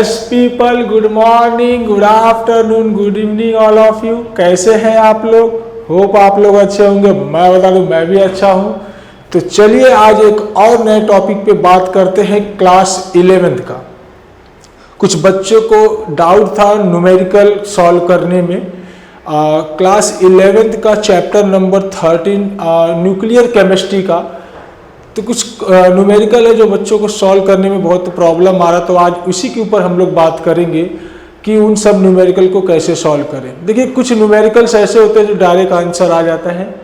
Yes people, good morning, good afternoon, good evening all of you. कैसे हैं आप लोग? होप आप लोग अच्छे होंगे। मैं बता दूं मैं भी अच्छा हूं। तो चलिए आज एक और नए टॉपिक पे बात करते हैं क्लास 11th का। कुछ बच्चों को डाउट था न्यूमेरिकल सॉल्व करने में। क्लास 11th का चैप्टर नंबर 13 न्यूक्लियर केमिस्ट्री का तो कुछ न्यूमेरिकल है जो बच्चों को सॉल्व करने में बहुत प्रॉब्लम आ रहा। तो आज उसी के ऊपर हम लोग बात करेंगे कि उन सब न्यूमेरिकल को कैसे सॉल्व करें। देखिए कुछ न्यूमेरिकल्स ऐसे होते हैं जो डायरेक्ट आंसर आ जाता है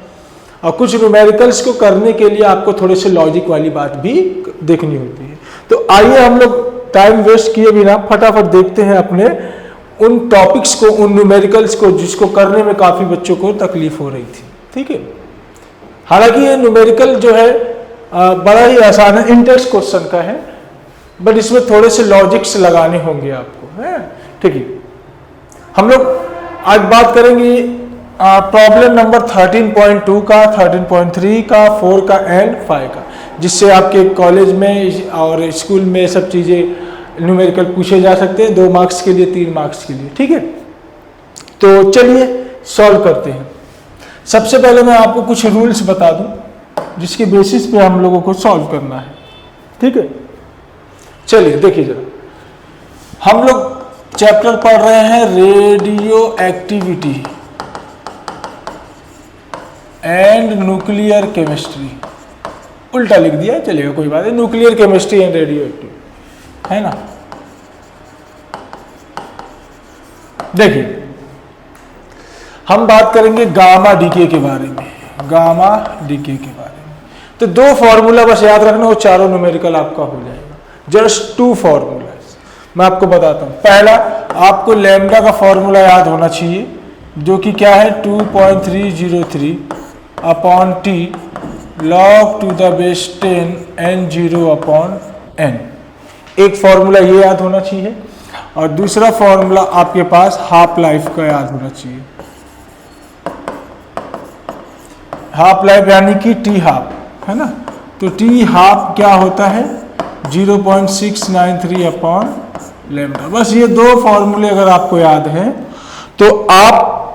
और कुछ न्यूमेरिकल्स को करने के लिए आपको थोड़े से लॉजिक वाली बात भी देखनी होती है। तो आइए हम लोग टाइम वेस्ट किए बिना फटाफट देखते हैं अपने उन टॉपिक्स को, उन न्यूमेरिकल्स को जिसको करने में काफ़ी बच्चों को तकलीफ हो रही थी। ठीक है, हालांकि ये न्यूमेरिकल जो है बड़ा ही आसान है, इंटेक्स क्वेश्चन का है, बट इसमें थोड़े से लॉजिक्स लगाने होंगे आपको, है ठीक है। हम लोग आज बात करेंगे प्रॉब्लम नंबर 13.2 का, 13.3 का, 4 का एंड 5 का, जिससे आपके कॉलेज में और स्कूल में सब चीज़ें न्यूमेरिकल पूछे जा सकते हैं, 2 मार्क्स के लिए, 3 मार्क्स के लिए। ठीक है, तो चलिए सॉल्व करते हैं। सबसे पहले मैं आपको कुछ रूल्स बता दूं जिसके बेसिस पे हम लोगों को सॉल्व करना है। ठीक है, चलिए देखिए जरा। हम लोग चैप्टर पढ़ रहे हैं radio activity and nuclear chemistry. उल्टा लिख दिया, चलेगा कोई बात नहीं। Nuclear chemistry and radio activity है ना। देखिए हम बात करेंगे गामा डीके के बारे में, गामा डीके के बारे में। तो 2 फॉर्मूला बस याद रखना, वो चारों न्यूमेरिकल आपका हो जाएगा। जस्ट 2 फॉर्मूलाज मैं आपको बताता हूँ। पहला आपको लैम्डा का फॉर्मूला याद होना चाहिए जो कि क्या है 2.303 upon T log to the base 10 n0 upon n। एक फॉर्मूला ये याद होना चाहिए और दूसरा फॉर्मूला आपके पास हाफ लाइफ का याद होना चाहिए। हाफ लाइफ यानी कि टी हाफ, है ना। तो टी हाफ क्या होता है 0.693 अपॉन लैम्डा। बस ये 2 फॉर्मूले अगर आपको याद हैं तो आप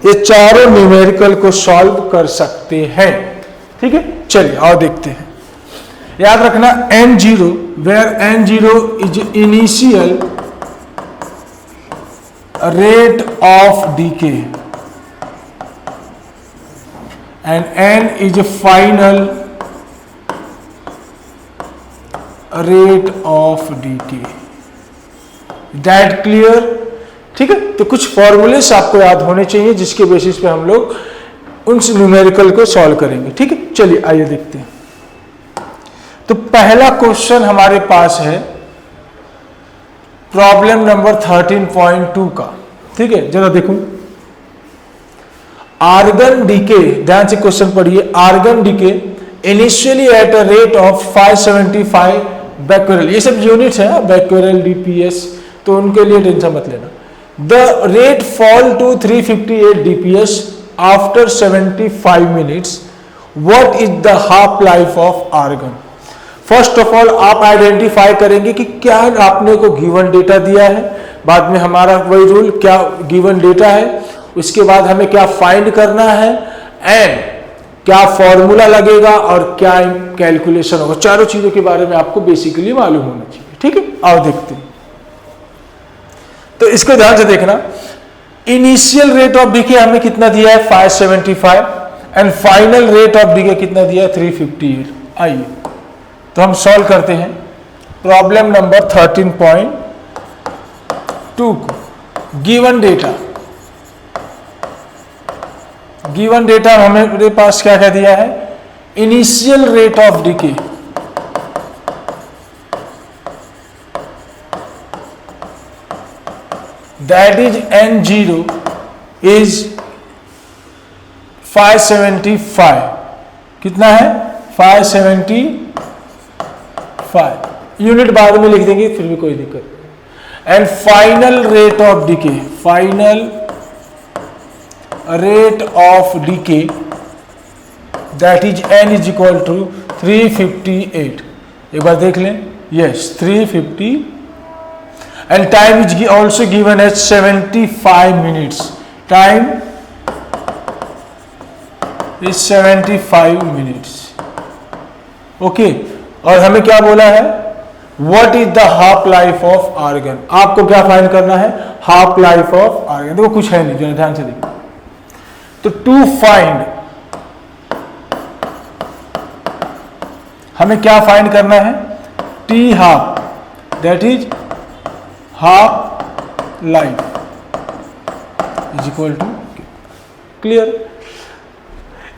ये चारों न्यूमेरिकल को सॉल्व कर सकते हैं। ठीक है, चलिए और देखते हैं। याद रखना n0 where n0 is initial rate of decay and n is a final rate of decay. That clear? ठीक है, तो कुछ फॉर्मूलेस आपको याद होने चाहिए जिसके बेसिस पे हम लोग उन न्यूमेरिकल को सॉल्व करेंगे। ठीक है, चलिए आइए देखते हैं। तो पहला क्वेश्चन हमारे पास है प्रॉब्लम नंबर 13.2 का। ठीक है, जरा देखो। आर्गन डीके, ध्यान से क्वेश्चन पढ़िए। Argon decay initially at a rate of 575 becquerel, ये सब यूनिट्स है, बैक्यूरेल, डीपीएस, तो उनके लिए टेंशन मत लेना। The rate fall to 358 DPS after 75 minutes. What is the half life of argon? First of all आप आइडेंटिफाई करेंगे कि क्या आपने को गिवन डेटा दिया है, बाद में हमारा वही रूल, क्या गिवन डेटा है, उसके बाद हमें क्या फाइंड करना है एंड क्या फॉर्मूला लगेगा और क्या कैलकुलेशन होगा। चारों चीजों के बारे में आपको बेसिकली मालूम होना चाहिए। ठीक है, आओ देखते हैं। तो इसको ध्यान से देखना। इनिशियल रेट ऑफ डीके हमें कितना दिया है 575 and final rate of decay कितना दिया है 358। आइए तो हम सॉल्व करते हैं प्रॉब्लम नंबर 13.2 को। गिवन डेटा, गिवन डेटा हमारे पास क्या क्या दिया है, initial rate of decay that is n0 is 575। कितना है 575। यूनिट बाद में लिख देंगे फिर भी कोई दिक्कत नहीं। And final rate of decay, final rate of decay that is n is equal to 358। एक बार देख लें, yes 358 and time is also given as 75 minutes. Time is 75 minutes. Okay, और हमें क्या बोला है, what is the half life of argon. आपको क्या फाइंड करना है, हाफ लाइफ ऑफ आर्गन। देखो कुछ है नहीं, ध्यान से देखो। तो टू फाइंड, हमें क्या फाइंड करना है, T half, that is half life is equal to, clear.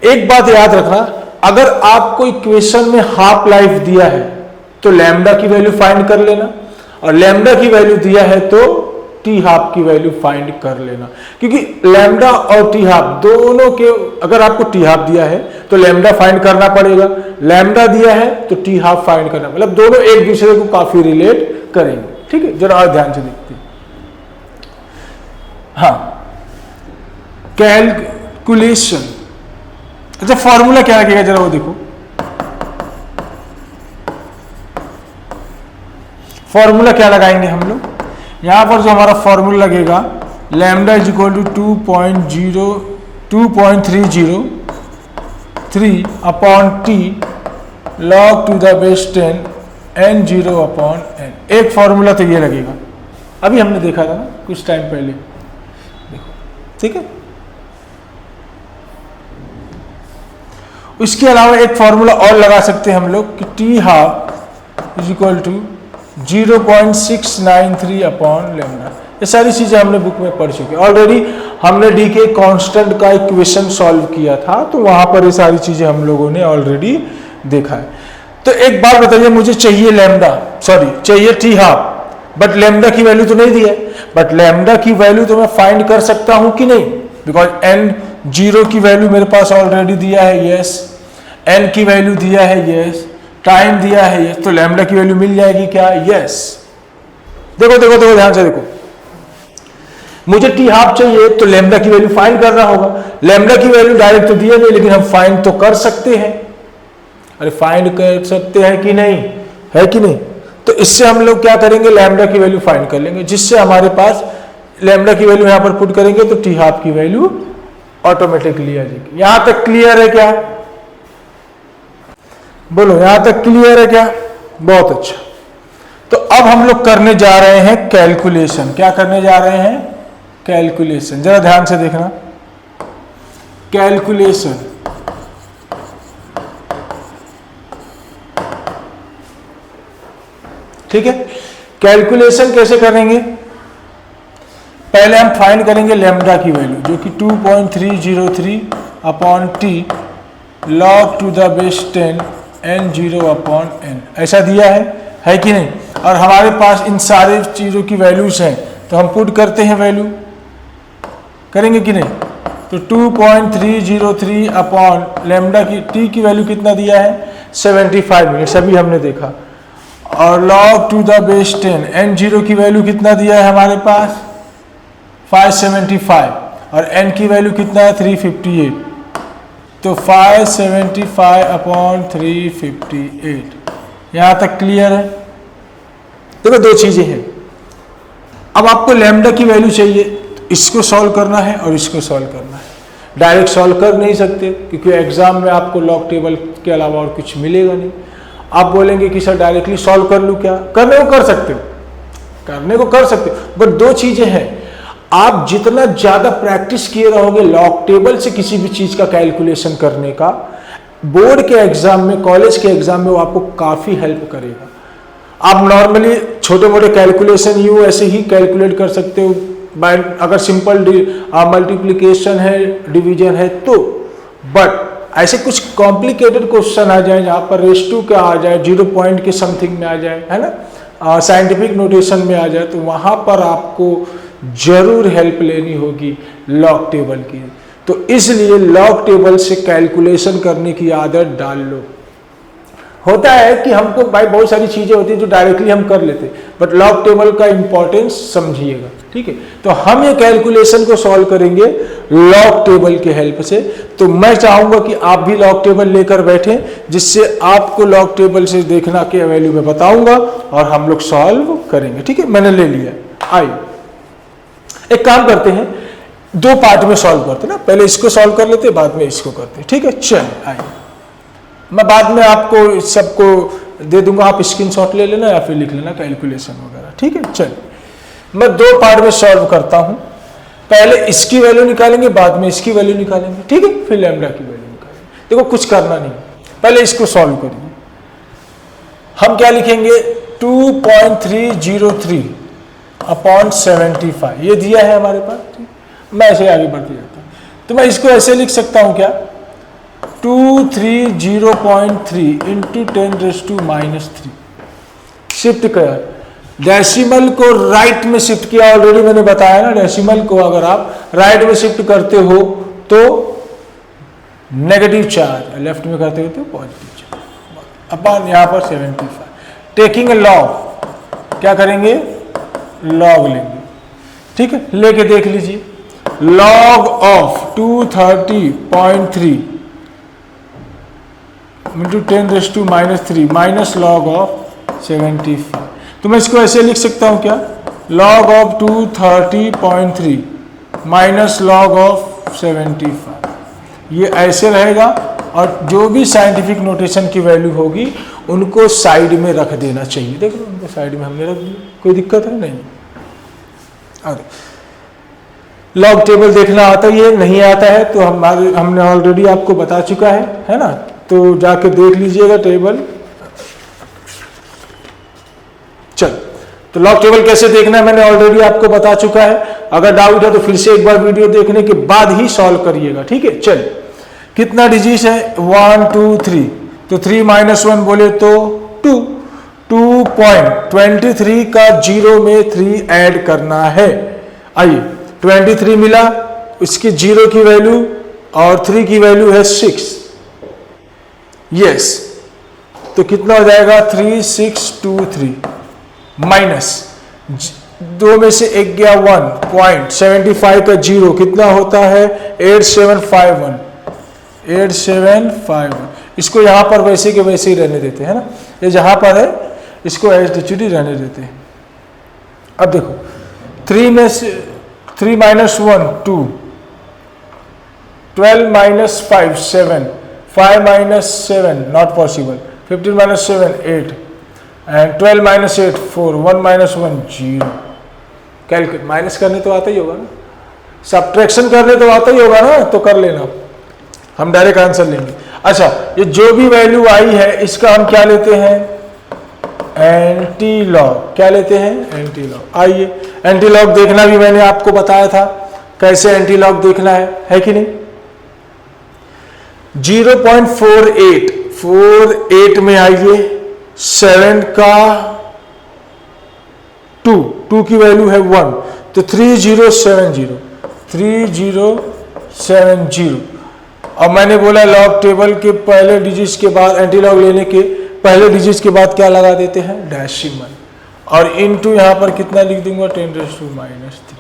एक बात याद रखना, अगर आपको इक्वेशन में हाफ लाइफ दिया है तो लैम्डा की वैल्यू फाइंड कर लेना, और लैम्डा की वैल्यू दिया है तो टी हाफ की वैल्यू फाइंड कर लेना, क्योंकि लैम्डा और टी हाफ दोनों के, अगर आपको टी हाफ दिया है तो लैम्डा फाइंड करना पड़ेगा, लैम्डा दिया है तो टी हाफ फाइंड करना, मतलब दोनों एक दूसरे को काफी रिलेट करेंगे। ठीक है, जरा और ध्यान से देखते हैं। हाँ, कैलकुलेशन, अच्छा फॉर्मूला क्या लगेगा, जरा वो देखो। फॉर्मूला क्या लगाएंगे हम लोग, यहां पर जो हमारा फॉर्मूला लगेगा, lambda is equal to 2.303 upon T log to the base 10 n 0 upon n। एक फॉर्मूला तो ये लगेगा, अभी हमने देखा था ना कुछ टाइम पहले, देखो ठीक है। इसके अलावा एक फॉर्मूला और लगा सकते हैं हम लोग कि T half is equal to 0.693 upon lambda. ये सारी चीजें हमने बुक में पढ़ चुके, ऑलरेडी हमने डी के कांस्टेंट का इक्वेशन सॉल्व किया था, तो वहां पर ये सारी चीजें हम लोगों ने ऑलरेडी देखा है। तो एक बात बताइए, मुझे चाहिए लैम्डा, सॉरी चाहिए टी हाफ, बट लैम्डा की वैल्यू तो नहीं दी है, बट लैम्डा की वैल्यू तो मैं फाइंड कर सकता हूं कि नहीं, बिकॉज n 0 की वैल्यू मेरे पास ऑलरेडी दिया है, यस, n की वैल्यू दिया है, यस, टाइम दिया है, यस, तो लैम्डा की वैल्यू मिल जाएगी क्या, यस। देखो देखो देखो ध्यान से देखो, मुझे टी हाफ चाहिए तो लैम्डा की वैल्यू फाइंड करना होगा, लैम्डा की वैल्यू डायरेक्ट तो दिया नहीं, लेकिन हम फाइंड तो कर सकते हैं। अरे फाइंड कर सकते हैं कि नहीं, है कि नहीं, तो इससे हम लोग क्या करेंगे, लैम्डा की वैल्यू फाइंड कर लेंगे, जिससे हमारे पास लैम्डा की वैल्यू यहां पर पुट करेंगे तो टी हाफ की वैल्यू ऑटोमेटिकली आ जाएगी। यहां तक क्लियर है क्या, बोलो यहां तक क्लियर है क्या, बहुत अच्छा। तो अब हम लोग करने जा रहे हैं कैलकुलेशन। क्या करने जा रहे हैं, कैलकुलेशन। जरा ध्यान से देखना, कैलकुलेशन। ठीक है, कैलकुलेशन कैसे करेंगे, पहले हम फाइंड करेंगे लैम्डा की वैल्यू, जो कि 2.303 upon T log to the base 10 n 0 upon n, ऐसा दिया है कि नहीं, और हमारे पास इन सारे चीज़ों की वैल्यूज हैं, तो हम पुट करते हैं वैल्यू, करेंगे कि नहीं। तो 2.303 अपॉन लैम्डा की टी की वैल्यू कितना दिया है, 75 मिनट्स, अभी हमने देखा, और log to the base 10 n 0 की वैल्यू कितना दिया है हमारे पास 575, और n की वैल्यू कितना है 358, तो 575 अपॉन 358। यहां तक क्लियर है। देखो दो चीजें हैं, अब आपको लैम्डा की वैल्यू चाहिए, तो इसको सॉल्व करना है और इसको सॉल्व करना है। डायरेक्ट सॉल्व कर नहीं सकते, क्योंकि एग्जाम में आपको लॉग टेबल के अलावा और कुछ मिलेगा नहीं। आप बोलेंगे कि सर डायरेक्टली सॉल्व कर लूँ क्या, करने को कर सकते हो, करने को कर सकते हो, बट दो चीजें हैं, आप जितना ज्यादा प्रैक्टिस किए रहोगे लॉग टेबल से किसी भी चीज का कैलकुलेशन करने का, बोर्ड के एग्जाम में, कॉलेज के एग्जाम में वो आपको काफी हेल्प करेगा। आप नॉर्मली छोटे मोटे कैलकुलेशन यूं ऐसे ही कैलकुलेट कर सकते हो, बाय अगर सिंपल मल्टीप्लिकेशन है, डिवीजन है तो, बट ऐसे कुछ कॉम्प्लिकेटेड क्वेश्चन आ जाए जहां पर रेशटू का आ जाए, 0 पॉइंट के समथिंग में आ जाए, है ना, साइंटिफिक नोटेशन में आ जाए, तो वहां पर आपको जरूर हेल्प लेनी होगी लॉग टेबल की। तो इसलिए लॉग टेबल से कैलकुलेशन करने की आदत डाल लो। होता है कि हमको भाई बहुत सारी चीजें होती है जो डायरेक्टली हम कर लेते, बट लॉग टेबल का इंपॉर्टेंस समझिएगा, ठीक है। तो हम ये कैलकुलेशन को सॉल्व करेंगे लॉग टेबल के हेल्प से। तो मैं चाहूंगा कि आप भी लॉग टेबल लेकर बैठें, जिससे आपको लॉग टेबल से देखना के वैल्यू में बताऊंगा और हम लोग सॉल्व करेंगे, ठीक है। मैंने ले लिया। आइए एक काम करते हैं, दो पार्ट में सॉल्व करते हैं ना, पहले इसको सॉल्व कर लेते हैं, बाद में इसको करते हैं, ठीक है। चलिए आइए, मैं बाद में आपको सबको दे दूंगा, आप स्क्रीनशॉट ले लेना या फिर लिख लेना कैलकुलेशन वगैरह, ठीक है। चलिए मैं दो पार्ट में सॉल्व करता हूं, पहले इसकी वैल्यू निकालेंगे, बाद में इसकी वैल्यू निकालेंगे, ठीक है, फिर लैम्डा की वैल्यू निकालेंगे। देखो कुछ करना नहीं, पहले इसको सॉल्व करिए। हम क्या लिखेंगे, 2.303 अपॉन 75, ये दिया है हमारे पास, ठीक। मैं ऐसे आगे बढ़ते जाता हूं, तो मैं इसको ऐसे लिख सकता हूं क्या, 230.3 इंटू 10⁻³ शिफ्ट कर, डेसिमल को राइट में शिफ्ट किया, ऑलरेडी मैंने बताया ना, डेसिमल को अगर आप राइट में शिफ्ट करते हो तो नेगेटिव चार्ज, लेफ्ट में करते हो तो पॉजिटिव चार्ज, अपन यहां पर 75 टेकिंग ए लॉग, क्या करेंगे, लॉग लेंगे, ठीक है। लेके देख लीजिए, log of 230.3 into 10⁻³ minus log of 75, तो मैं इसको ऐसे लिख सकता हूं क्या, log of 230.3 minus log of 75, ये ऐसे रहेगा। और जो भी साइंटिफिक नोटेशन की वैल्यू होगी उनको साइड में रख देना चाहिए, देख लो उनको साइड में हमने रख दिया, कोई दिक्कत है नहीं। और लॉग टेबल देखना आता है, नहीं आता है तो हमने ऑलरेडी आपको बता चुका है ना, तो जाके देख लीजिएगा टेबल। चल, तो लॉग टेबल कैसे देखना है मैंने ऑलरेडी आपको बता चुका है, अगर डाउट है तो फिर से एक बार वीडियो देखने के बाद ही सॉल्व करिएगा, ठीक है। चल, कितना डिजिट है, 1 2 3, तो 3 - 1 बोले तो 2, 2.23 का 0 में 3 ऐड करना है। आइए, 23 मिला, इसके 0 की वैल्यू और 3 की वैल्यू है 6, यस, तो कितना हो जाएगा, 3623 माइनस 2 में से एक गया 1, 0.75 का 0 कितना होता है, 8751, इसको यहां पर वैसे के वैसे ही रहने देते हैं ना, ये जहां पर है इसको एज इट इज रहने देते हैं। अब देखो, 3 में से 3 - 1 2, 12 - 5 7, 5 - 7 not possible, 15 - 7 8, and 12 - 8 4, 1 - 1 0। Calculate, minus करने तो आता ही होगा ना, सब्ट्रैक्शन करने तो आता ही होगा ना, तो कर लेना, हम डायरेक्ट आंसर लेंगे। अच्छा, ये जो भी वैल्यू आई है इसका हम क्या लेते हैं, एंटी लॉग, क्या लेते हैं, एंटी लॉग। आइए, एंटी लॉग देखना भी मैंने आपको बताया था, कैसे एंटी लॉग देखना है कि नहीं। 0.48 में आइए, 7 का 2 की वैल्यू है 1, तो 3070। अब मैंने बोला लॉग टेबल के पहले डिजिट्स के बाद, एंटी लॉग लेने के पहले डिजिट्स के बाद क्या लगा देते हैं, डेसिमल, और इनटू यहां पर कितना लिख दूंगा, 10⁻³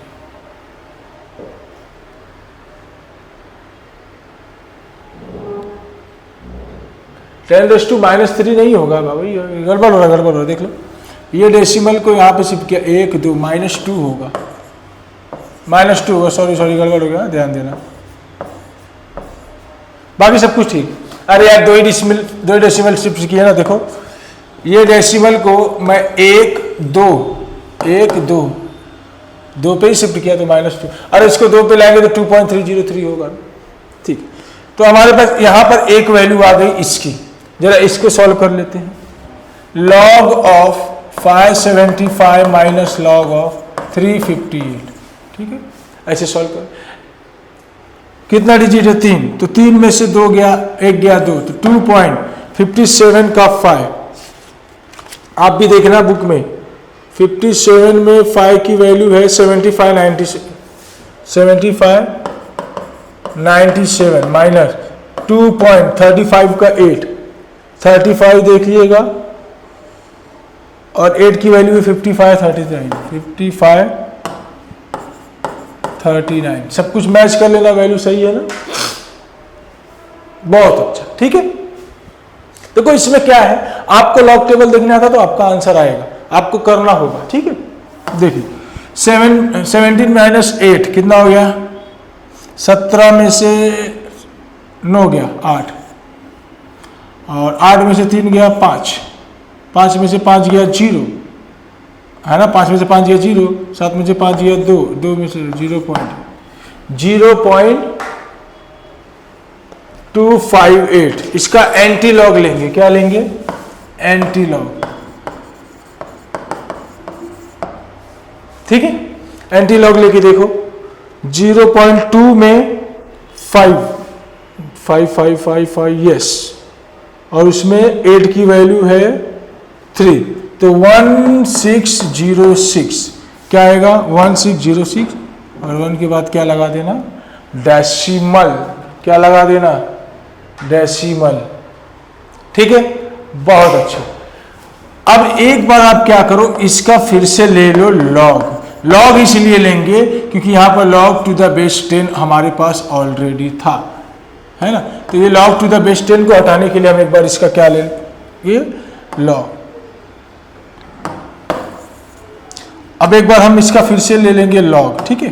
10⁻³ नहीं होगा बाबा, गड़बड़ हो रहा, देख लो, ये डेसिमल को यहाँ पे शिफ्ट किया, 1 2 -2 होगा, -2 होगा, सॉरी गड़बड़ हो गया, ध्यान देना, बाकी सब कुछ ठीक। अरे यार, दो डेसिमल शिफ्ट किया ना, देखो ये डेसिमल को मैं 1 2 पे ही शिफ्ट किया तो -2, अरे इसको 2 पे लाएंगे तो 2.303 होगा, ठीक। तो हमारे पास यहाँ पर एक वैल्यू आ गई इसकी, जरा इसको सॉल्व कर लेते हैं, log of 575 minus log of 358, ठीक है, ऐसे सॉल्व कर। कितना डिजिट है, 3, तो 3 में से 2 गया, 1 गया 2, तो 2.57 का 5, आप भी देखना बुक में, 57 में 5 की वैल्यू है 7597 माइनस 2.35 का 8, 35 देखिएगा, और 8 की वैल्यू है 5539, सब कुछ मैच कर लेना, वैल्यू सही है ना, बहुत अच्छा, ठीक है। देखो इसमें क्या है, आपको लॉग टेबल देखना था तो आपका आंसर आएगा, आपको करना होगा, ठीक है। देखिए 17 माइनस 8 कितना हो गया? 17 में से 9 गया 8, और 8 में से 3 गया 5, 5 में से 5 गया 0, है ना, 5 में से 5 गया 0, 7 में से 5 गया 2, 2 में से 0.258। इसका एंटी लॉग लेंगे, क्या लेंगे? एंटी लॉग, ठीक है। एंटी लॉग लेके देखो, 0.2 में 5 यस, और उसमें 8 की वैल्यू है 3, तो 1606 क्या आएगा? 1606, और 1 के बाद क्या लगा देना? डेसिमल, क्या लगा देना? डेसिमल, ठीक है, बहुत अच्छा। अब एक बार आप क्या करो, इसका फिर से ले लो लॉग। लॉग इसलिए लेंगे क्योंकि यहां पर log टू द बेस 10 हमारे पास ऑलरेडी था, है ना, तो ये log टू द बेस 10 को हटाने के लिए हम एक बार इसका क्या लेंगे? लॉग। अब एक बार हम इसका फिर से ले लेंगे लॉग, ठीक है।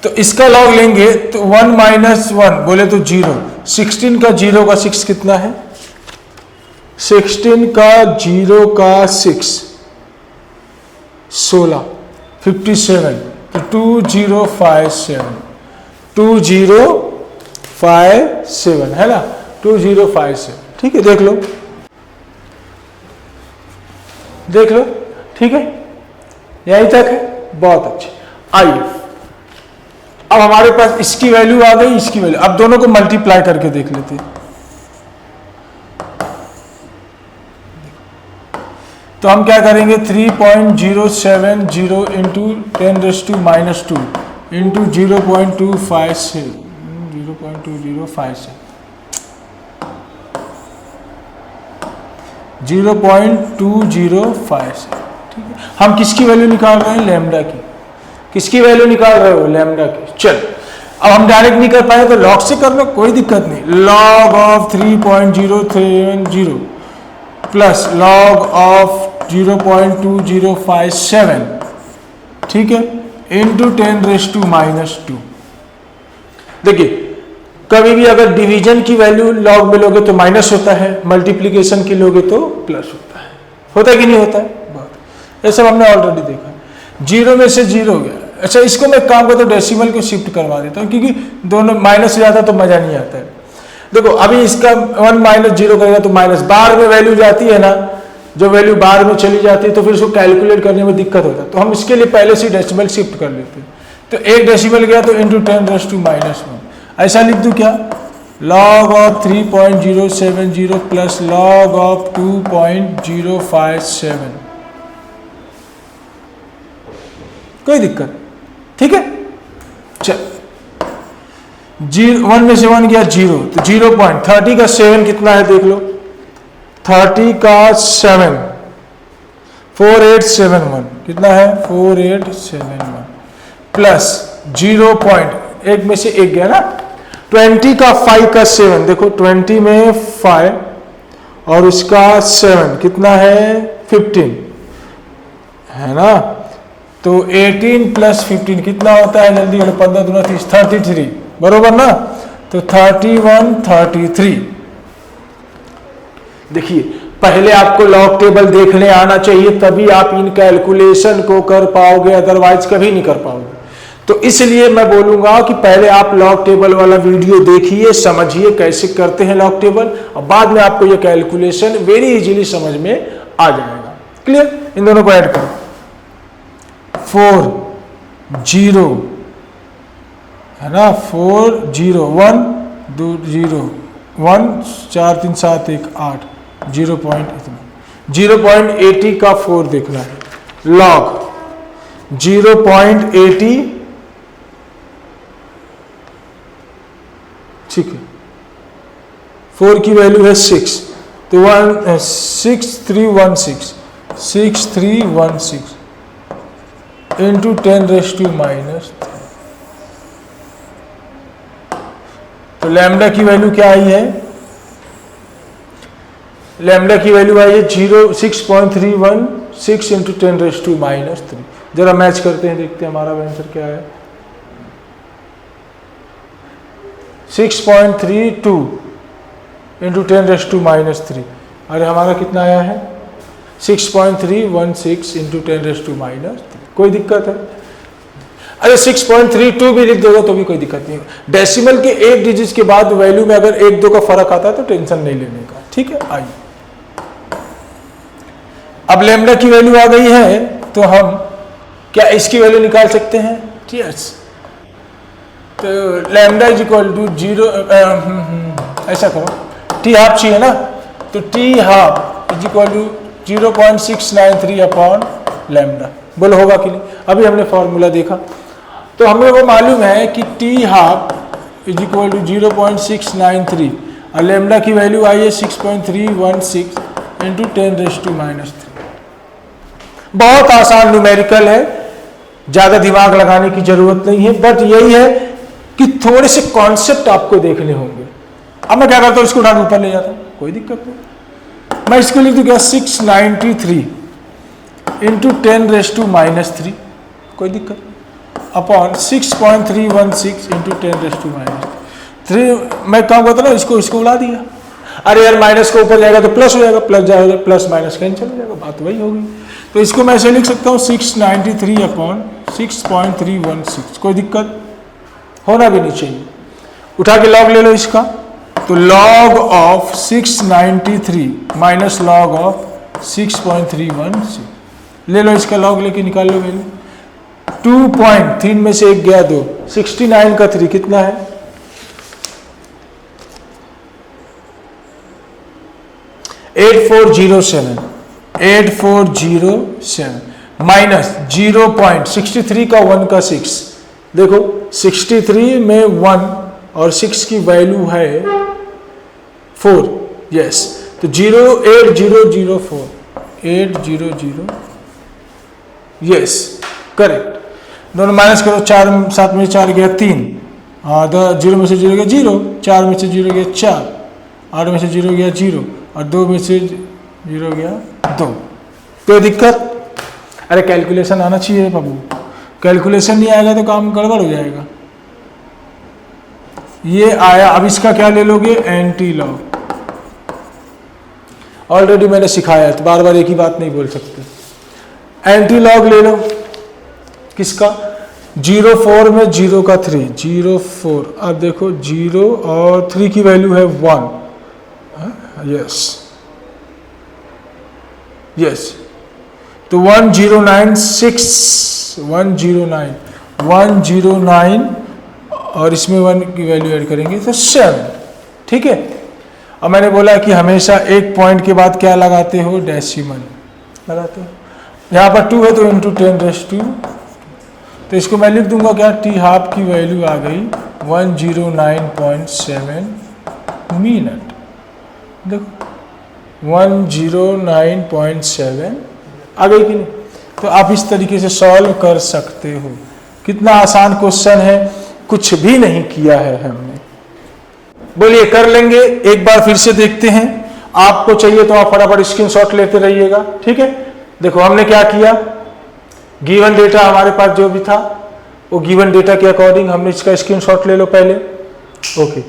तो इसका लॉग लेंगे तो 1 माइनस 1 बोले तो 0, 16 का 0 का 6 कितना है? 16 का 0 का 6 16, 57, तो 2057 है ना, 2057, ठीक है। देख लो, ठीक है, यहीं तक है, बहुत अच्छे। आइए अब हमारे पास इसकी वैल्यू आ गई, इसकी वैल्यू, अब दोनों को मल्टीप्लाई करके देख लेते हैं। तो हम क्या करेंगे? 3.070 इंटू 10⁻² इंटू 0.257, 0.2057, 0.2057, ठीक है। हम किसकी वैल्यू निकाल रहे हैं? लैम्डा की। किसकी वैल्यू निकाल रहे हो? लैम्डा की। चल, अब हम डायरेक्ट नहीं कर पाए तो लॉग से कर लो, कोई दिक्कत नहीं। Log of 3.070 plus log of 0.2057, ठीक है, इंटू 10⁻²। देखिए, कभी भी अगर डिवीजन की वैल्यू लॉग में लोगे तो माइनस होता है, मल्टीप्लीकेशन की लोगे तो प्लस होता है कि नहीं होता है? बहुत, ये सब हमने ऑलरेडी देखा। 0 में से 0 गया। अच्छा, इसको मैं काम करता हूँ, डेसिमल को शिफ्ट करवा देता हूँ, क्योंकि दोनों माइनस हो जाता तो मजा नहीं आता है। देखो, अभी इसका 1 माइनस 0 करेगा तो माइनस, बार में वैल्यू जाती है ना, जो वैल्यू बार में चली जाती है तो फिर उसको कैलकुलेट करने में दिक्कत होता है, तो हम इसके लिए पहले से डेसिमल शिफ्ट कर लेते हैं। तो एक डेसिमल गया तो इंटू 10⁻⁻1, ऐसा लिख दूं क्या? Log of 3.070 plus log of 2.057, कोई दिक्कत, ठीक है। चल, 1 में से 1 गया 0, तो 0.30 का 7 कितना है देख लो, 30 का 7, 4871 कितना है? 4871 प्लस 0.1 में से 1 गया ना, 20 का 5 का 7, देखो 20 में 5 और उसका 7 कितना है? 15, है ना, तो 18 प्लस 15 कितना होता है? जल्दी बोलो, 15 दूना 30, 33, बरोबर ना, तो 31, 33। देखिए, पहले आपको लॉग टेबल देखने आना चाहिए, तभी आप इन कैलकुलेशन को कर पाओगे, अदरवाइज कभी नहीं कर पाओगे। तो इसलिए मैं बोलूंगा कि पहले आप लॉग टेबल वाला वीडियो देखिए, समझिए कैसे करते हैं लॉग टेबल, और बाद में आपको ये कैलकुलेशन वेरी इजीली समझ में आ जाएगा। क्लियर? इन दोनों को ऐड करो, 4 0 है ना, 4 0 1 2 0 1 4 3 7 1 8, 0.80 का 4 देखना है। लॉग 0.80, ठीक है, 4 की वैल्यू है 6, तो 6316 इंटू 10⁻⁻3। तो लैम्डा की वैल्यू क्या आई है? लैम्डा की वैल्यू आई है 6.316 इंटू 10⁻³ जरा मैच करते हैं, देखते हैं हमारा आंसर क्या है। 6.32 इंटू 10⁻³ अरे हमारा कितना आया है 6.316 इंटू 10⁻³ कोई दिक्कत है? अरे 6.32 भी लिख दोगे तो भी कोई दिक्कत नहीं है। डेसिमल के एक डिजिट के बाद वैल्यू में अगर 1-2 का फर्क आता है तो टेंशन नहीं लेने का, ठीक है। आइए अब लैम्डा की वैल्यू आ गई है तो हम क्या इसकी वैल्यू निकाल सकते हैं? यस, तो लैम्डा इज इक्वल टू 0, ऐसा करो टी हाफ चाहिए ना, तो T half is equal to 0.693 upon lambda. बोलो होगा कि नहीं? अभी हमने फॉर्मूला देखा तो हमें वो मालूम है कि T half is equal to 0.693 और लैम्डा की वैल्यू आई है 6.316 इंटू 10⁻³ बहुत आसान न्यूमेरिकल है, ज़्यादा दिमाग लगाने की जरूरत नहीं है, बट यही है कि थोड़े से कॉन्सेप्ट आपको देखने होंगे। अब मैं क्या करता हूँ, इसको उठा ऊपर ले जाता हूँ, कोई दिक्कत नहीं। मैं इसको लिख दूँगा 693 इंटू 10⁻³ कोई दिक्कत अपॉन 6.316 इंटू 10⁻³ मैं काम करता ना, इसको उड़ा दिया। अरे यार माइनस को ऊपर जाएगा तो प्लस हो जाएगा, प्लस जाएगा प्लस माइनस कैंसिल हो जाएगा, बात वही होगी। तो इसको मैं ऐसे लिख सकता हूँ 693 अपॉन 6.316 कोई दिक्कत होना भी नहीं चाहिए। उठा के लॉग ले लो इसका, तो log of 693 minus log of 6.316 ले लो, इसका लॉग लेके निकाल लो वैल्यू। 2.3 में से 1 गया 2, 69 का 3 कितना है? 8407 माइनस 0.63 का 1 का 6। देखो 63 में 1 और 6 की वैल्यू है 4, यस, तो 08004 800 यस करेक्ट। दोनों माइनस करो, 4 7 में 4 गया 3, हाँ 0 में से 0 गया 0, 4 में से 0 गया 4, 8 में से 0 गया 0 और 2 में से 0 गया 2। कोई दिक्कत? अरे कैलकुलेशन आना चाहिए बाबू, कैलकुलेशन नहीं आएगा तो काम गड़बड़ हो जाएगा। ये आया, अब इसका क्या ले लोगे? Anti log. ऑलरेडी मैंने सिखाया है तो बार बार एक ही बात नहीं बोल सकते। एंटी लॉग ले लो किसका? 04 में 0 का 3, 04। अब देखो 0 और 3 की वैल्यू है 1, यस यस, तो 109 और इसमें 1 की वैल्यू ऐड करेंगे तो 7, ठीक है। अब मैंने बोला कि हमेशा एक पॉइंट के बाद क्या लगाते हो? डेसिमल लगाते हो। यहाँ पर 2 है तो इंटू 10⁻², तो इसको मैं लिख दूंगा क्या? टी हाफ की वैल्यू आ गई 109.7 मिनट। देखो 109.7 आ गई कि नहीं? तो आप इस तरीके से सॉल्व कर सकते हो। कितना आसान क्वेश्चन है, कुछ भी नहीं किया है हमने। बोलिए कर लेंगे, एक बार फिर से देखते हैं। आपको चाहिए तो आप फटाफट स्क्रीनशॉट लेते रहिएगा, ठीक है। देखो हमने क्या किया, गिवन डेटा हमारे पास जो भी था वो गिवन डेटा के अकॉर्डिंग हमने इसका स्क्रीनशॉट ले लो पहले, ओके।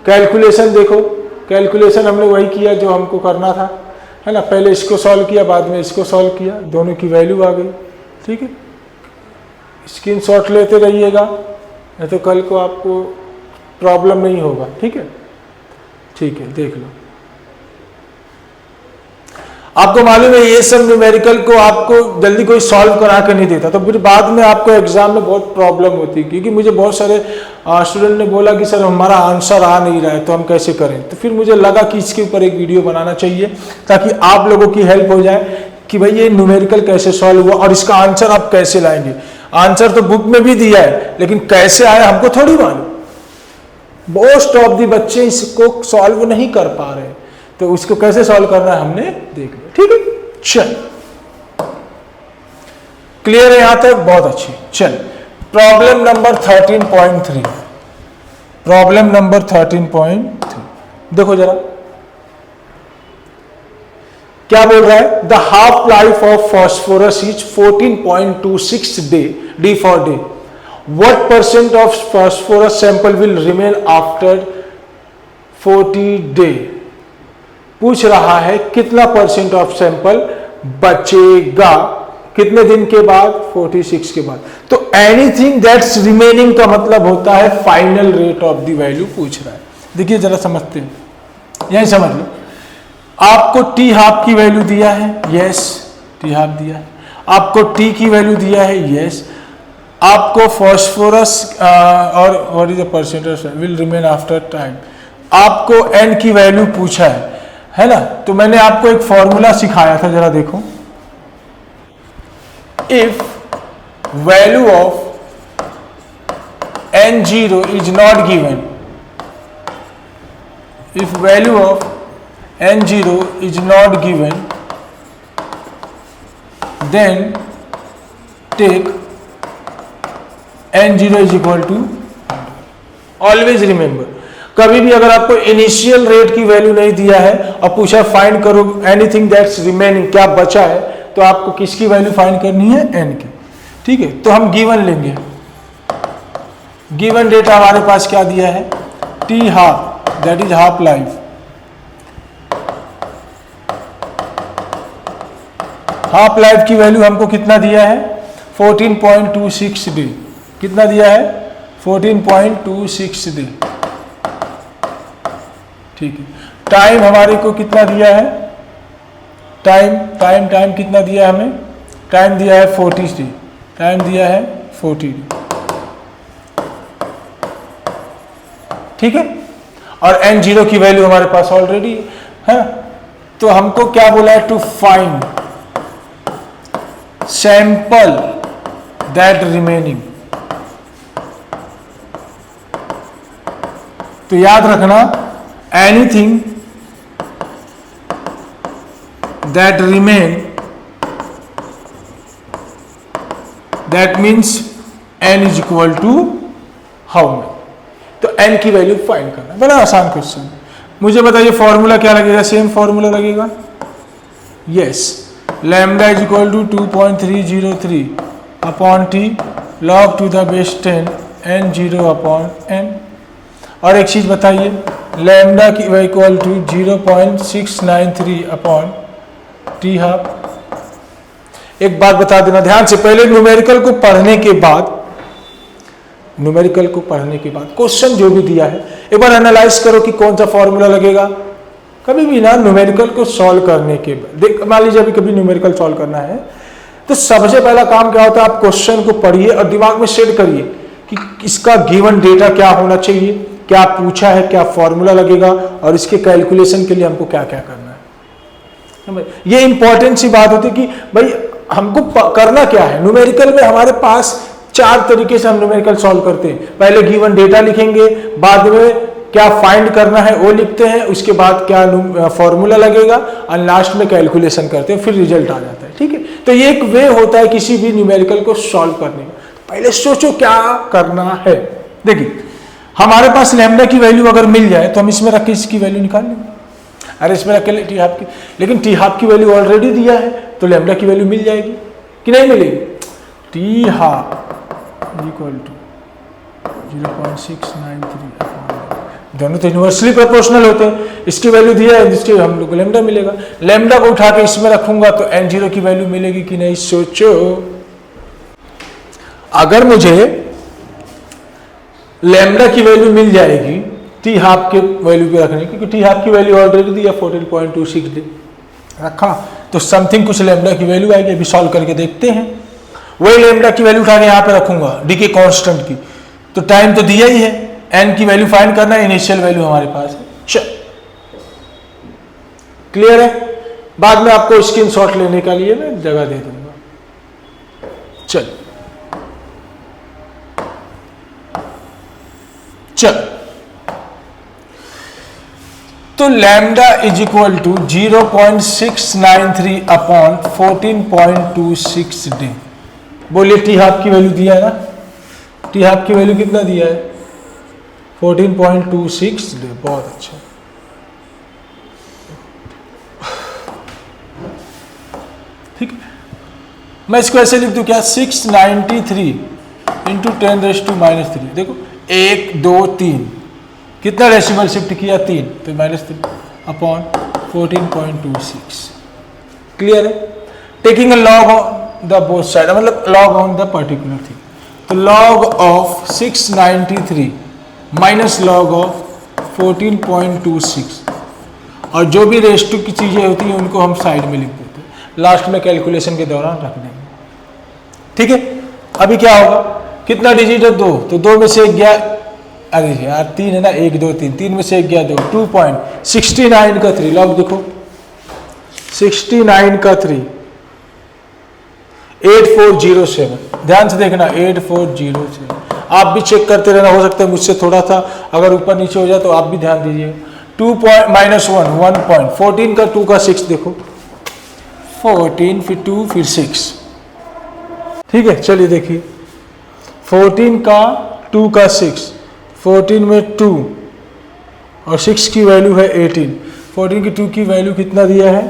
कैलकुलेशन देखो, कैलकुलेशन हमने वही किया जो हमको करना था, है ना। पहले इसको सॉल्व किया, बाद में इसको सॉल्व किया, दोनों की वैल्यू आ गई, ठीक है। स्क्रीनशॉट लेते रहिएगा, नहीं तो कल को आपको प्रॉब्लम नहीं होगा, ठीक है। ठीक है, देख लो। आपको मालूम है ये सब न्यूमेरिकल को आपको जल्दी कोई सॉल्व करा के नहीं देता, तो फिर बाद में आपको एग्जाम में बहुत प्रॉब्लम होती है। क्योंकि मुझे बहुत सारे स्टूडेंट ने बोला कि सर हमारा आंसर आ नहीं रहा है तो हम कैसे करें। तो फिर मुझे लगा कि इसके ऊपर एक वीडियो बनाना चाहिए ताकि आप लोगों की हेल्प हो जाए कि भाई ये न्यूमेरिकल कैसे सॉल्व हुआ और इसका आंसर आप कैसे लाएंगे। आंसर तो बुक में भी दिया है लेकिन कैसे आया हमको थोड़ी मालूम। मोस्ट ऑफ दी बच्चे इसको सॉल्व नहीं कर पा रहे, तो उसको कैसे सॉल्व करना है हमने देख लिया, ठीक है। चल क्लियर है यहां तक? बहुत अच्छी। चल प्रॉब्लम नंबर 13.3, प्रॉब्लम नंबर 13.3 देखो जरा क्या बोल रहा है? The half life of phosphorus is 14.26 D for day. What percent of phosphorus sample will remain after 40 day? पूछ रहा है कितना परसेंट ऑफ सैंपल बचेगा कितने दिन के बाद? 46 के बाद. तो एनीथिंग दैट्स रिमेनिंग का मतलब होता है final rate of the value पूछ रहा है. देखिए जरा समझते हैं, यही समझ लो. आपको टी हाफ की वैल्यू दिया है, यस, टी हाफ दिया है. आपको टी की वैल्यू दिया है, यस. आपको फॉस्फोरस और what is the percentage will remain after time. आपको एन की वैल्यू पूछा है ना. तो मैंने आपको एक फॉर्मूला सिखाया था, जरा देखो. If value of n0 is not given, if value of n0 is not given, then take n0 is equal to. Always remember, कभी भी अगर आपको इनिशियल रेट की वैल्यू नहीं दिया है और पूछा फाइंड करो एनीथिंग दैट्स रिमेनिंग, क्या बचा है, तो आपको किसकी वैल्यू फाइंड करनी है? एन की. ठीक है, तो हम गिवन लेंगे. गिवन डेटा हमारे पास क्या दिया है? T half, that is half life. Half life की वैल्यू हमको कितना दिया है? 14.26 डे. कितना दिया है? 14.26 डे. ठीक है. टाइम हमारे को कितना दिया है? टाइम कितना दिया है हमें? टाइम दिया है 40 डे. टाइम दिया है 40 डे. ठीक है. और n0 की वैल्यू हमारे पास ऑलरेडी है. तो हमको क्या बोला है? To find sample that remaining. तो याद रखना, anything that remain, that means n is equal to how many. तो n की वैल्यू फाइंड करना, बड़ा आसान क्वेश्चन. मुझे बताइए फॉर्मूला क्या लगेगा? सेम फॉर्मूला लगेगा, yes. Lambda is equal to 2.303 upon T log to the base 10 n0 upon n. और एक चीज बताइए, लैम्डा की equal to 0.693 upon T half. एक बात बता देना ध्यान से, पहले न्यूमेरिकल को पढ़ने के बाद क्वेश्चन जो भी दिया है एक बार एनालाइज करो कि कौन सा फॉर्मूला लगेगा. कभी भी ना न्यूमेरिकल को सॉल्व करने के बाद देख, मान लीजिए अभी कभी न्यूमेरिकल सॉल्व करना है तो सबसे पहला काम क्या होता है? आप क्वेश्चन को पढ़िए और दिमाग में सेट करिए कि इसका गिवन डेटा क्या होना चाहिए, क्या पूछा है, क्या फॉर्मूला लगेगा और इसके कैलकुलेशन के लिए हमको क्या क्या करना है. ये इंपॉर्टेंट सी बात होती है कि भाई हमको करना क्या है. न्यूमेरिकल में हमारे पास 4 तरीके से हम न्यूमेरिकल सॉल्व करते हैं. पहले गिवन डेटा लिखेंगे, बाद में क्या फाइंड करना है वो लिखते हैं, उसके बाद क्या फॉर्मूला लगेगा और लास्ट में कैलकुलेशन करते हैं, फिर रिजल्ट आ जाता है. ठीक है, तो ये एक वे होता है किसी भी न्यूमेरिकल को सॉल्व करने का. पहले सोचो क्या करना है. देखिए हमारे पास लैम्डा की वैल्यू अगर मिल जाए तो हम इसमें रख के इसकी वैल्यू निकाल लेंगे. अरे इसमें रख के टी हाफ की, लेकिन टी हाफ की वैल्यू ऑलरेडी दिया है तो लैम्डा की वैल्यू मिल जाएगी कि नहीं मिलेगी? टी हाफ इक्वल टू 0.693 दोनों तो यूनिवर्सली प्रोपोर्शनल होते हैं. इसकी वैल्यू दिया है, इसके हम लोग को लैम्डा मिलेगा. लैम्डा को उठा के इसमें रखूंगा तो n0 की वैल्यू मिलेगी कि नहीं? सोचो. अगर मुझे लैम्डा की वैल्यू मिल जाएगी टी हाफ के वैल्यू पे रखने, क्योंकि टी हाफ की वैल्यू ऑलरेडी दिया 14.26 डे रखा, तो समथिंग कुछ लैम्डा की वैल्यू आएगी. अभी सॉल्व करके देखते हैं. वही लैम्डा की वैल्यू उठा के यहाँ पे रखूंगा डी के कांस्टेंट की. तो टाइम तो दिया ही है, एन की वैल्यू फाइंड करना है, इनिशियल वैल्यू हमारे पास है. चल क्लियर है. बाद में आपको स्क्रीनशॉट लेने के लिए मैं जगह दे दूंगा. चल तो lambda is equal to 0.693 upon 14.26 day. बोलिए टी हाफ की वैल्यू दिया है ना? टी हाफ की वैल्यू कितना दिया है? 14.26 डे. बहुत अच्छा. ठीक है, मैं इसको ऐसे लिख दूं क्या, 693 इंटू 10⁻⁻3। देखो 1 2 3, कितना डेसिमल शिफ्ट किया, 3, तो -3 अपॉन 14.26। क्लियर है? Taking a log on the both side, मतलब log on the particular thing. तो log of 693 minus log of 14.26, और जो भी रेस टू की चीज़ें होती हैं उनको हम साइड में लिख देते हैं, लास्ट में कैलकुलेशन के दौरान रख देंगे। ठीक है, अभी क्या होगा, कितना डिजिट है, 2, तो 2 में से 1 गया, अरे यार 3 है ना, 1 2 3, 3 में से 1 गया 2, 2.69 का 3, लॉग देखो 69 का 3, 8407, ध्यान से देखना 8407। आप भी चेक करते रहना, हो सकता है मुझसे थोड़ा सा अगर ऊपर नीचे हो जाए तो आप भी ध्यान दीजिए। 2 -1 1 पॉइंट, 14 का 2 का 6, देखो 14 फिर 2 फिर 6। ठीक है, चलिए देखिए 14 का 2 का 6, 14 में 2 और 6 की वैल्यू है 18, 14 की 2 की वैल्यू कितना दिया है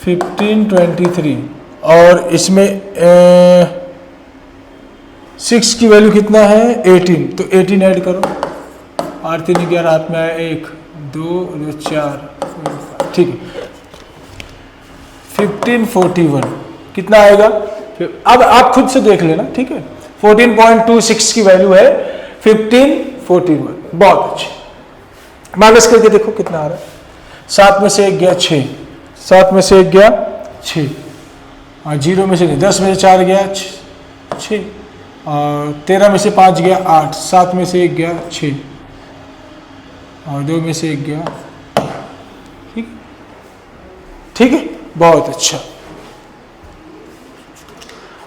1523, और इसमें 6 की वैल्यू कितना है 18, तो 18 ऐड करो, 8 3 11 हाथ में आया 1 2 2 4, ठीक है 1541 कितना आएगा। अब आप खुद से देख लेना, ठीक है 14.26 की वैल्यू है 1541, बहुत अच्छे। माइनस करके देखो कितना आ रहा है, 7 में से 1 गया 6, 7 में से 1 गया 6, और 0 में से 10 में से 4 गया 6, और 13 में से 5 गया 8, 7 में से 1 गया 6, और 2 में से 1 गया, ठीक ठीक है, बहुत अच्छा।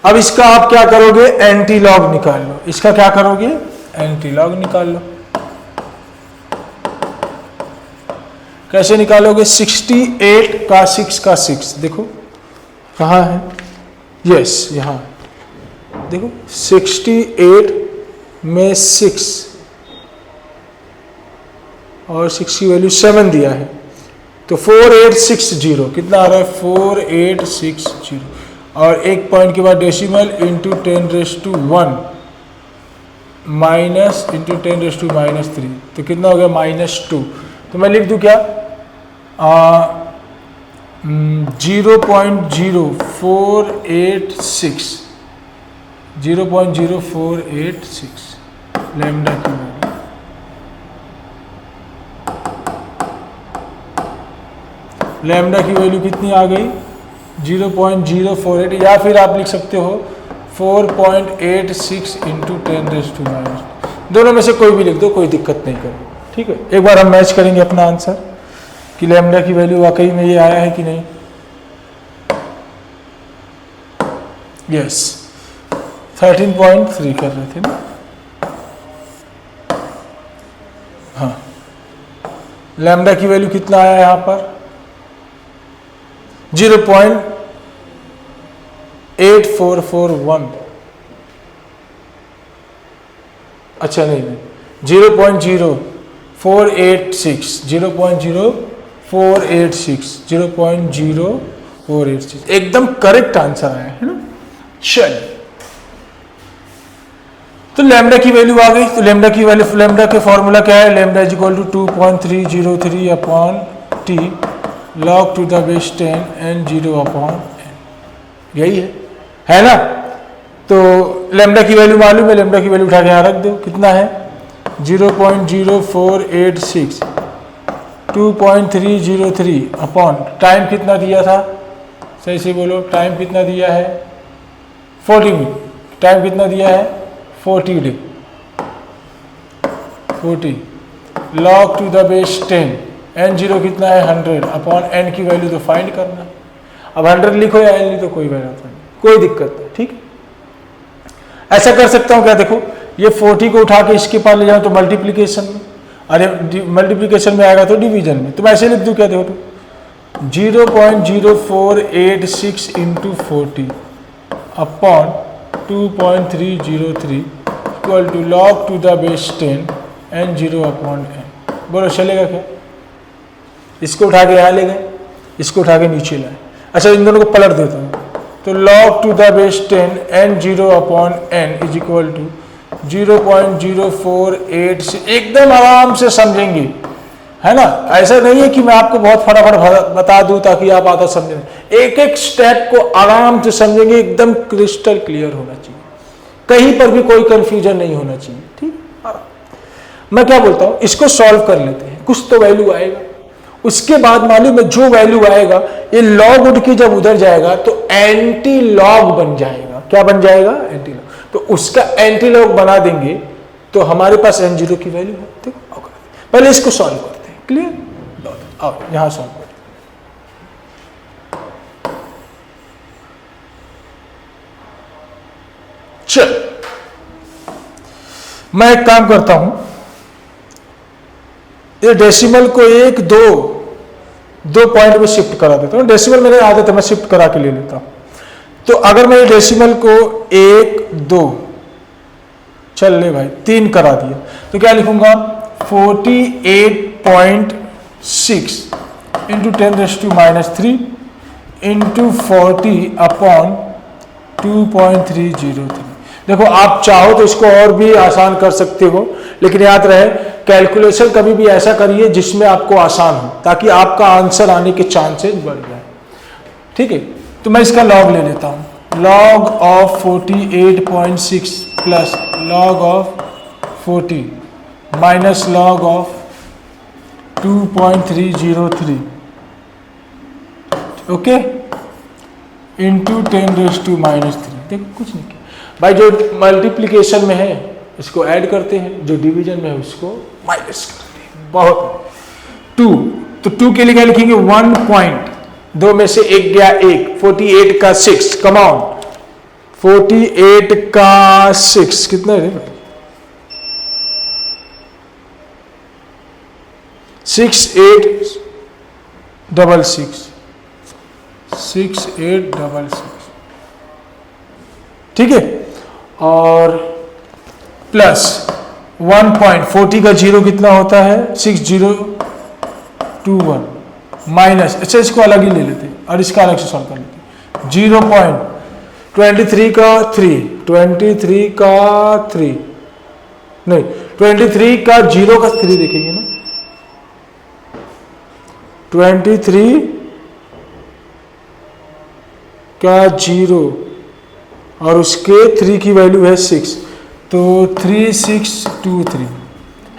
अब इसका आप क्या करोगे, एंटी लॉग निकाल लो, इसका क्या करोगे, एंटी लॉग निकाल लो। कैसे निकालोगे, 68 का 6 का 6, देखो कहाँ है, यस यहाँ देखो 68 में 6 और 6 की वैल्यू 7 दिया है, तो 4860 कितना आ रहा है 4860, और एक पॉइंट के बाद डेसिमल इंटू 10⁻1 माइनस इंटू 10⁻³ तो कितना हो गया -2। तो मैं लिख दूं क्या 0.0486 लैम्डा की वैल्यू, लैम्डा की वैल्यू कितनी आ गई 0.048, या फिर आप लिख सकते हो 4.86 इंटू 10⁻²। दोनों में से कोई भी लिख दो, कोई दिक्कत नहीं करेगी। ठीक है, एक बार हम मैच करेंगे अपना आंसर कि लैम्डा की वैल्यू वाकई में ये आया है कि नहीं। यस 13.3 कर रहे थे ना, हाँ लैम्डा की वैल्यू कितना आया यहाँ पर 0.8441, अच्छा नहीं 0.0486 एकदम करेक्ट आंसर आया है ना। चलिए तो लैम्डा की वैल्यू आ गई, तो लैम्डा की वैल्यू, लैम्डा के फॉर्मूला क्या है, lambda is equal to 2.303 upon T log to the base 10 and 0 upon n, यही है ना। तो लैम्डा की वैल्यू मालूम है, लैम्डा की वैल्यू उठा के यहाँ रख दो, कितना है 0.0486 2.303 अपॉन टाइम कितना दिया था, सही से बोलो टाइम कितना दिया है 40 मिनट, टाइम कितना दिया है 40 day 40 log to the base 10 n0 कितना है 100 अपॉन n की वैल्यू तो फाइंड करना। अब 100 लिखो या n लिखो कोई वैल्यू नहीं, कोई दिक्कत नहीं। ठीक, ऐसा कर सकता हूँ क्या, देखो ये 40 को उठा के इसके पास ले जाऊँ तो मल्टीप्लीकेशन में, अरे मल्टीप्लीकेशन में आएगा तो डिवीजन में, तो मैं ऐसे लिख दूँ क्या, देखो तो 0.0486 into 40 upon 2.303 equal to log to the base 10 n0 upon n। बोलो चलेगा क्या, इसको उठा के यहाँ ले गए, इसको उठा के नीचे लाए। अच्छा इन दोनों को पलट देता हूँ, तो log to the base 10 n 0 upon n is equal to 0.0486। एकदम आराम से समझेंगे, है ना। ऐसा नहीं है कि मैं आपको बहुत फटाफट बता दूं ताकि आप आधा समझें, एक एक स्टेप को आराम से समझेंगे, एकदम क्रिस्टल क्लियर होना चाहिए, कहीं पर भी कोई कंफ्यूजन नहीं होना चाहिए, ठीक। मैं क्या बोलता हूं, इसको सॉल्व कर लेते हैं, कुछ तो वैल्यू आएगा, उसके बाद मालूम है जो वैल्यू आएगा ये लॉग उठ के जब उधर जाएगा तो एंटी लॉग बन जाएगा। क्या बन जाएगा? Anti log. तो उसका एंटी लॉग बना देंगे तो हमारे पास n0 की वैल्यू है, ठीक। पहले इसको सॉल्व करते हैं, क्लियर। आओ यहां सॉल्व करते हैं। चल मैं एक काम करता हूं, ये डेसिमल को एक दो पॉइंट में शिफ्ट करा देता हूं। डेसिमल मेरे आदत है, मैं शिफ्ट करा के ले लेता हूं। तो अगर मैं डेसिमल को 1 2 चल ले भाई 3 करा दिया तो क्या लिखूंगा 48.6 इंटू 10⁻³ इंटू 40 अपॉन 2.303। देखो आप चाहो तो इसको और भी आसान कर सकते हो, लेकिन याद रहे कैलकुलेशन कभी भी ऐसा करिए जिसमें आपको आसान हो, ताकि आपका आंसर आने के चांसेस बढ़ जाए, ठीक है। तो मैं इसका लॉग ले लेता हूं, log of 48.6 plus log of 40 minus log of 2.303, okay, into 10⁻³ देखो कुछ नहीं किया भाई। जो मल्टीप्लिकेशन में है इसको ऐड करते हैं, जो डिवीजन में है उसको माइनस करते हैं। बहुत 2, तो 2 के लिए क्या लिखेंगे 1 पॉइंट, 2 में से 1 गया 1, 48 का 6, कम ऑन 48 का 6 कितना है भाई 6866 6866, ठीक है। और प्लस 1 पॉइंट 40 का 0 कितना होता है 6021 माइनस, अच्छा इसको अलग ही ले लेते हैं और इसका अलग से सॉल्व कर लेते हैं। 0.23 का 3, 23 का 3 नहीं 23 का 0 का 3 देखेंगे ना, 23 का 0 और उसके 3 की वैल्यू है 6, तो 3623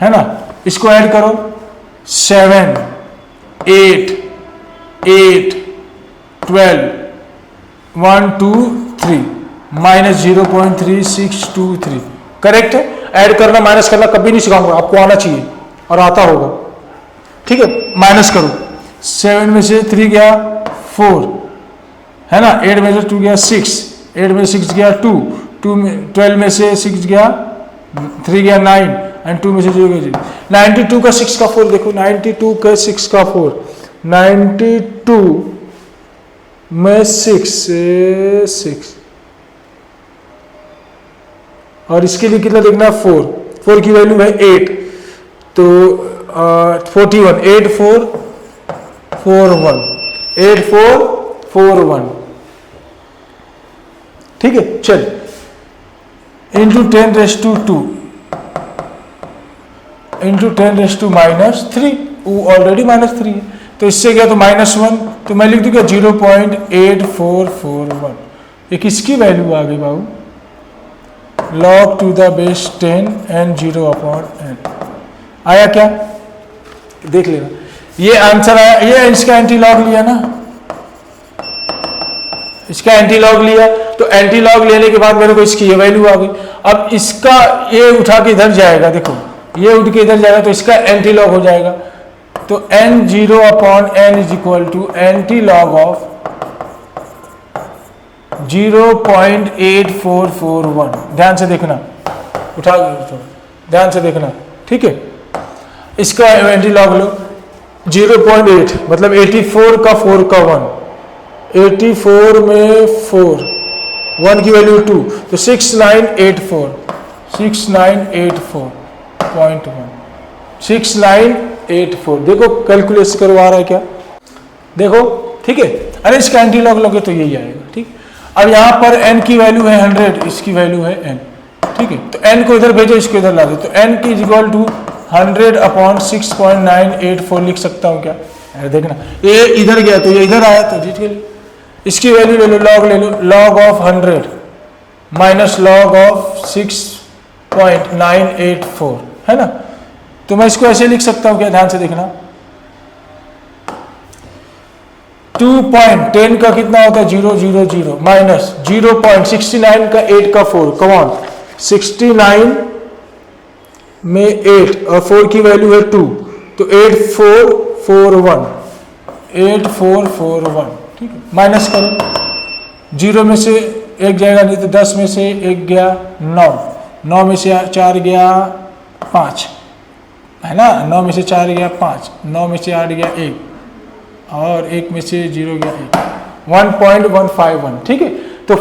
है ना। इसको ऐड करो 7 8 8 12 1 2 3 माइनस 0.3623 करेक्ट है। ऐड करना माइनस करना कभी नहीं सिखाऊंगा, आपको आना चाहिए और आता होगा, ठीक है। माइनस करो, 7 में से 3 गया 4 है ना, 8 में से 2 गया 6, 8 में 6 गया 2, 12 में से 6 गया 3 गया 9 एंड 2 में से 0 गया 0। 92 का 6 का 4 देखो, 92 का 6 का 4, 92 में 6 और इसके लिए कितना देखना 4 की वैल्यू है 8, तो 41 8441 ठीक है। चल इंटू 10⁻² इंटू 10⁻³ वो ऑलरेडी -3 है, तो इससे गया तो -1, तो मैं लिख दूंगा 0.8441। ये किसकी वैल्यू आ गई बाबू log to the base 10 n 0 upon n आया क्या, देख लेना। ये आंसर आया, ये इसका एंटी लॉग लिया ना, इसका एंटी लॉग लिया, तो एंटी लॉग लेने के बाद मेरे को इसकी ये वैल्यू आ गई। अब इसका ये उठा के इधर जाएगा, देखो ये उठ के इधर जाएगा तो इसका एंटी लॉग हो जाएगा, तो n 0 upon n is equal to anti log of 0.8441। ध्यान से देखना, उठा ध्यान से देखना, ठीक है। इसका एंटी लॉग लो 0.8 मतलब 84 का 4 का 1, 84 में 4 1 की वैल्यू 2, तो 6984.1 6984। देखो कैलकुलेट करवा रहा है क्या, देखो ठीक है। अरे इसका एंटी लॉग लोगे तो यही आएगा, ठीक। अब यहाँ पर n की वैल्यू है 100, इसकी वैल्यू है n, ठीक है। तो n को इधर भेजो, इसको इधर ला दो, तो n की इज इक्वल टू 100/6.984 लिख सकता हूँ क्या? देखना ये इधर गया तो ये इधर आया, तो जीत गए। इसकी वैल्यू ले लो, लॉग ले लो, log of 100 minus log of 6.984, है ना। तो मैं इसको ऐसे लिख सकता हूँ क्या? ध्यान से देखना, 2.10 का कितना होता है? 000 माइनस 0.69 का 8 का 4, कौन 69 में 8 और 4 की वैल्यू है 2, तो 8441, ठीक है। माइनस करो, 0 में से 1 जाएगा नहीं तो 10 में से 1 गया 9, 9 में से 4 गया 5, है ना, 9 में से 4 गया 5, 9 में से 8 गया 1 और 1 में से 0 गया 1, 1.151, ठीक है। तो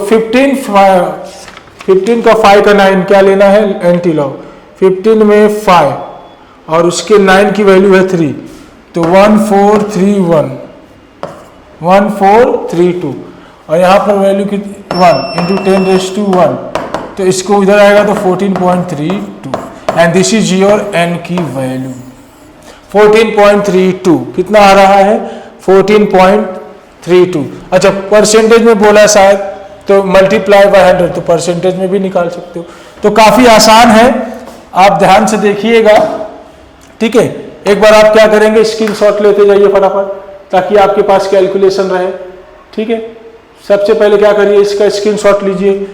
15 का 5 का 9 क्या लेना है? एंटी लॉग 15 में 5 और उसके 9 की वैल्यू है 3, तो 1432 और यहाँ पर वैल्यू की 1 इंटू 10⁻⁴, तो इसको इधर आएगा तो 14.32 and this is your n की वैल्यू 14.32। कितना आ रहा है? 14.32। अच्छा, परसेंटेज में बोला शायद, तो मल्टीप्लाई बाय 100, तो परसेंटेज में भी निकाल सकते हो। तो काफी आसान है, आप ध्यान से देखिएगा, ठीक है। एक बार आप क्या करेंगे, स्क्रीनशॉट लेते जाइए फटाफट, ताकि आपके पास कैलकुलेशन रहे, ठीक है। सबसे पहले क्या करिए, इसका स्क्रीनशॉट लीजिए,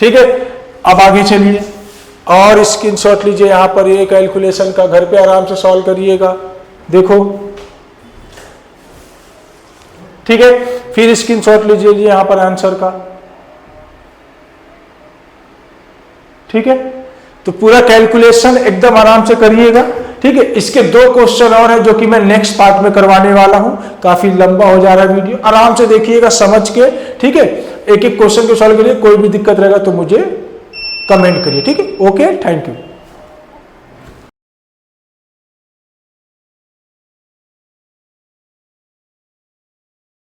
ठीक है। अब आगे चलिए और स्क्रीनशॉट लीजिए, यहां पर ये कैलकुलेशन का घर पे आराम से सॉल्व करिएगा, देखो, ठीक है। फिर स्क्रीनशॉट लीजिए यहां पर आंसर का, ठीक है। तो पूरा कैलकुलेशन एकदम आराम से करिएगा, ठीक है। इसके 2 क्वेश्चन और है जो कि मैं नेक्स्ट पार्ट में करवाने वाला हूं, काफी लंबा हो जा रहा है वीडियो, आराम से देखिएगा समझ के, ठीक है। एक एक क्वेश्चन को सॉल्व करिए, कोई भी दिक्कत रहेगा तो मुझे कमेंट करिए, ठीक है। Okay, thank you.